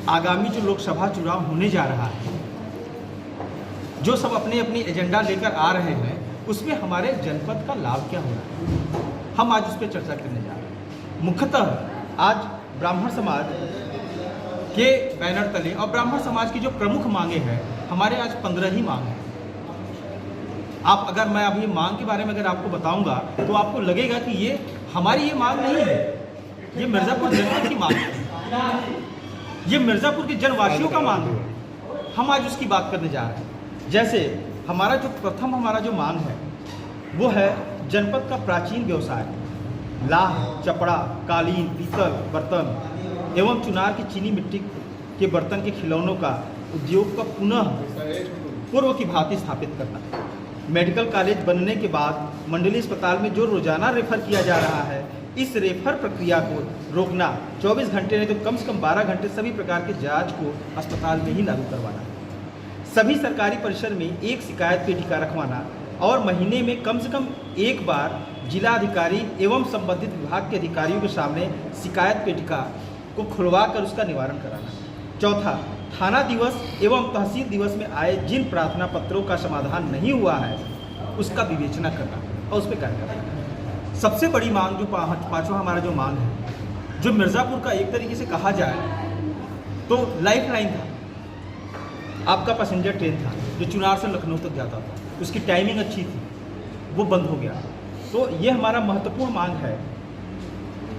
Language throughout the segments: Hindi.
आगामी जो लोकसभा चुनाव होने जा रहा है, जो सब अपनी अपनी एजेंडा लेकर आ रहे हैं, उसमें हमारे जनपद का लाभ क्या हो रहा है, हम आज उस पर चर्चा करने जा रहे हैं। मुख्यतः आज ब्राह्मण समाज के बैनर तले और ब्राह्मण समाज की जो प्रमुख मांगे हैं, हमारे आज 15 ही मांग है। आप अगर मैं अभी मांग के बारे में अगर आपको बताऊंगा तो आपको लगेगा कि ये हमारी ये मांग नहीं है, ये मिर्ज़ापुर जनपद की मांग है, ये मिर्ज़ापुर के जनवासियों का मांग है। हम आज उसकी बात करने जा रहे हैं। जैसे हमारा जो मांग है वो है जनपद का प्राचीन व्यवसाय लाह, चपड़ा, कालीन, पीतल बर्तन एवं चुनार की चीनी मिट्टी के बर्तन के खिलौनों का उद्योग का पुनः पूर्व की भांति स्थापित करना। मेडिकल कॉलेज बनने के बाद मंडली अस्पताल में जो रोजाना रेफर किया जा रहा है, इस रेफर प्रक्रिया को रोकना, 24 घंटे नहीं तो कम से कम 12 घंटे सभी प्रकार के जांच को अस्पताल में ही लागू करवाना, सभी सरकारी परिसर में एक शिकायत पेटिका रखवाना और महीने में कम से कम एक बार जिला अधिकारी एवं संबंधित विभाग के अधिकारियों के सामने शिकायत पेटिका को खुलवा कर उसका निवारण कराना। चौथा, थाना दिवस एवं तहसील दिवस में आए जिन प्रार्थना पत्रों का समाधान नहीं हुआ है उसका विवेचना करना और उस पर कार्य करना। सबसे बड़ी मांग जो पांचवा हमारा जो मांग है, जो मिर्ज़ापुर का एक तरीके से कहा जाए तो लाइफ लाइन था, आपका पैसेंजर ट्रेन था जो चुनार से लखनऊ तक जाता था, उसकी टाइमिंग अच्छी थी, वो बंद हो गया। तो ये हमारा महत्वपूर्ण मांग है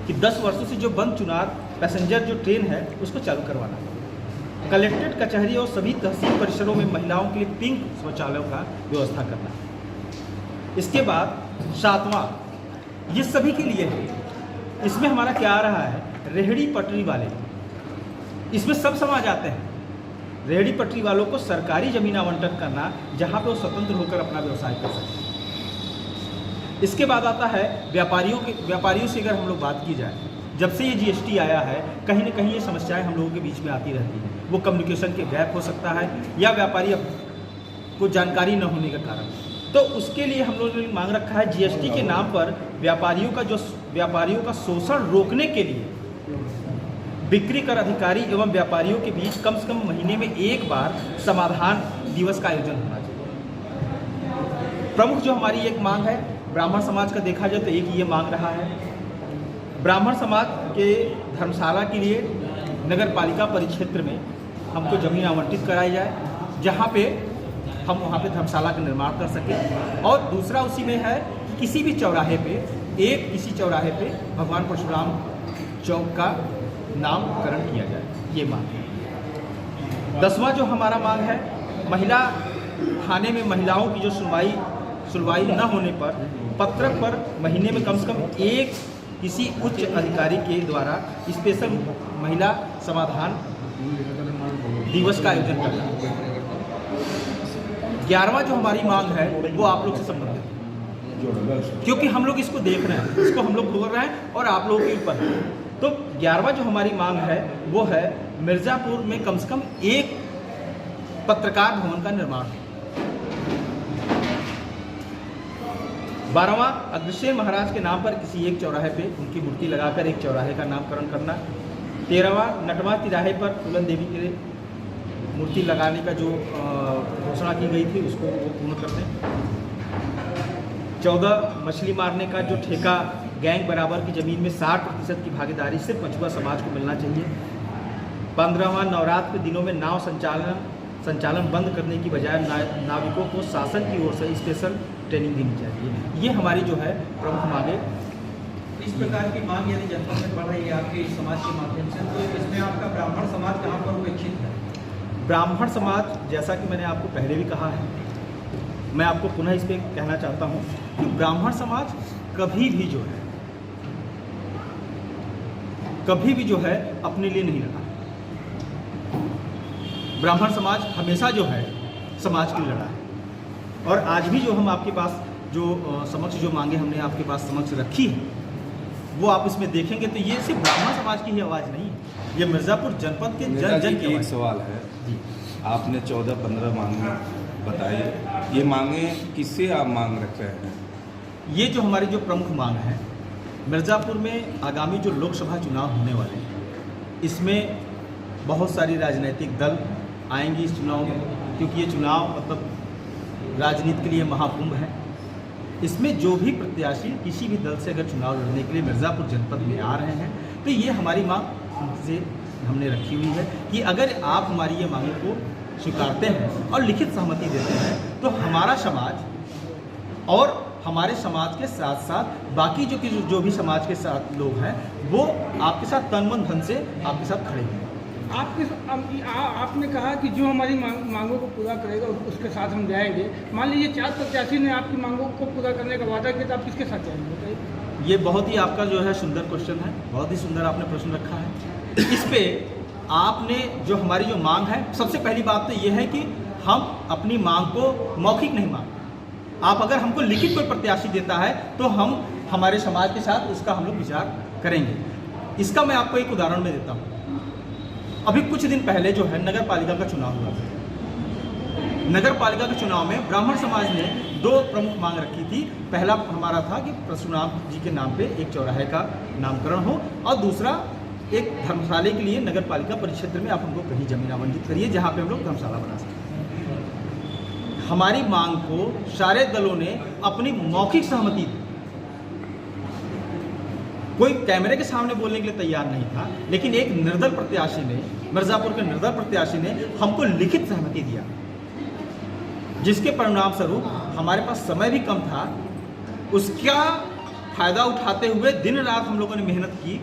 कि 10 वर्षों से जो बंद चुनार पैसेंजर जो ट्रेन है उसको चालू करवाना। कलेक्ट्रेट कचहरी और सभी तहसील परिसरों में महिलाओं के लिए पिंक शौचालयों का व्यवस्था करना। इसके बाद 7वां, ये सभी के लिए है, इसमें हमारा क्या आ रहा है, रेहड़ी पटरी वाले, इसमें सब समाज आते हैं। रेहड़ी पटरी वालों को सरकारी जमीन आवंटन करना जहां पे वो स्वतंत्र होकर अपना व्यवसाय कर सकें। इसके बाद आता है व्यापारियों से अगर हम लोग बात की जाए, जब से ये जीएसटी आया है कहीं ना कहीं ये समस्याएं हम लोगों के बीच में आती रहती हैं। वो कम्युनिकेशन के गैप हो सकता है या व्यापारी को जानकारी न होने का कारण, तो उसके लिए हम लोगों ने मांग रखा है जीएसटी के नाम पर व्यापारियों का शोषण रोकने के लिए बिक्री कर अधिकारी एवं व्यापारियों के बीच कम से कम महीने में एक बार समाधान दिवस का आयोजन होना चाहिए। प्रमुख जो हमारी एक मांग है ब्राह्मण समाज का देखा जाए तो एक ये मांग रहा है, ब्राह्मण समाज के धर्मशाला के लिए नगर पालिका परिक्षेत्र में हमको ज़मीन आवंटित कराई जाए, जहाँ पे हम वहाँ पे धर्मशाला का निर्माण कर सकें। और दूसरा उसी में है किसी भी चौराहे पे भगवान परशुराम चौक का नामकरण किया जाए, ये मांग है। 10वां जो हमारा मांग है, महिला थाने में महिलाओं की जो सुनवाई न होने पर पत्रक पर महीने में कम से कम एक किसी उच्च अधिकारी के द्वारा स्पेशल महिला समाधान दिवस का आयोजन करना। 11वां जो हमारी मांग है वो आप लोग से संबंधित है, क्योंकि हम लोग इसको देख रहे हैं, इसको हम लोग बोल रहे हैं और आप लोगों के ऊपर है। तो 11वां जो हमारी मांग है वो है मिर्ज़ापुर में कम से कम एक पत्रकार भवन का निर्माण। 12वां, अग्रसेन महाराज के नाम पर किसी एक चौराहे पे उनकी मूर्ति लगाकर एक चौराहे का नामकरण करना। 13वां, नटवा तिराहे पर फूलन देवी के मूर्ति लगाने का जो घोषणा की गई थी उसको वो पूर्ण करने। 14, मछली मारने का जो ठेका गैंग बराबर की ज़मीन में 60% की भागीदारी सिर्फ मछुआ समाज को मिलना चाहिए। 15वां, नवरात्र के दिनों में नाव संचालन बंद करने की बजाय नाविकों को शासन की ओर से स्पेशल ट्रेनिंग देनी चाहिए। ये हमारी जो है प्रमुख मांगे। इस प्रकार की मांग यदि जनपद में बढ़ रही है आपके इस समाज के माध्यम से, तो इसमें आपका ब्राह्मण समाज कहाँ पर उपेक्षित है? ब्राह्मण समाज, जैसा कि मैंने आपको पहले भी कहा है, मैं आपको पुनः इस पर कहना चाहता हूँ कि ब्राह्मण समाज कभी भी जो है अपने लिए नहीं लड़ा। ब्राह्मण समाज हमेशा जो है समाज के लिए लड़ा है। और आज भी जो हम आपके पास जो समक्ष जो मांगे हमने आपके पास समक्ष रखी है, वो आप इसमें देखेंगे तो ये सिर्फ ब्राह्मण समाज की ही आवाज़ नहीं है, ये मिर्ज़ापुर जनपद के जन की एक सवाल है जी। आपने 14-15 मांगे बताई, ये मांगे किससे आप मांग रख रहे हैं? ये जो हमारी जो प्रमुख मांग है, मिर्ज़ापुर में आगामी जो लोकसभा चुनाव होने वाले हैं, इसमें बहुत सारी राजनीतिक दल आएंगी इस चुनाव में, क्योंकि ये चुनाव मतलब राजनीति के लिए महाकुंभ है। इसमें जो भी प्रत्याशी किसी भी दल से अगर चुनाव लड़ने के लिए मिर्ज़ापुर जनपद में आ रहे हैं तो ये हमारी मांग से हमने रखी हुई है कि अगर आप हमारी ये मांगों को स्वीकारते हैं और लिखित सहमति देते हैं तो हमारा समाज और हमारे समाज के साथ साथ बाकी जो भी समाज के साथ लोग हैं वो आपके साथ तन मन धन से आपके साथ खड़े हैं। आपने कहा कि जो हमारी मांगों को पूरा करेगा उसके साथ हम जाएंगे। मान लीजिए 4 प्रत्याशी ने आपकी मांगों को पूरा करने का वादा किया तो आप किसके साथ जाएंगे बताइए? ये बहुत ही आपका जो है सुंदर क्वेश्चन है, बहुत ही सुंदर आपने प्रश्न रखा है। इस पे आपने जो हमारी जो मांग है, सबसे पहली बात तो ये है कि हम अपनी मांग को मौखिक नहीं मांगते। आप अगर हमको लिखित कोई प्रत्याशी देता है तो हम हमारे समाज के साथ उसका हम लोग विचार करेंगे। इसका मैं आपको एक उदाहरण में देता हूँ। अभी कुछ दिन पहले जो है नगर पालिका का चुनाव हुआ था। नगर पालिका के चुनाव में ब्राह्मण समाज ने 2 प्रमुख मांग रखी थी। पहला हमारा था कि परशुराम जी के नाम पे एक चौराहे का नामकरण हो और दूसरा एक धर्मशाला के लिए नगर पालिका परिक्षेत्र में आप हमको कहीं जमीन आवंटित करिए जहाँ पे हम लोग धर्मशाला बना सकें। हमारी मांग को सारे दलों ने अपनी मौखिक सहमति दी। कोई कैमरे के सामने बोलने के लिए तैयार नहीं था, लेकिन एक निर्दल प्रत्याशी ने, मिर्ज़ापुर के निर्दल प्रत्याशी ने हमको लिखित सहमति दिया, जिसके परिणाम स्वरूप हमारे पास समय भी कम था। उसका फायदा उठाते हुए दिन रात हम लोगों ने मेहनत की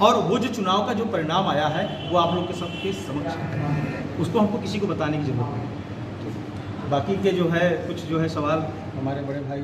और वो जो चुनाव का जो परिणाम आया है वो आप लोग के सबके समक्ष है। उसको हमको किसी को बताने की जरूरत नहीं। बाकी के जो है कुछ जो है सवाल हमारे बड़े भाई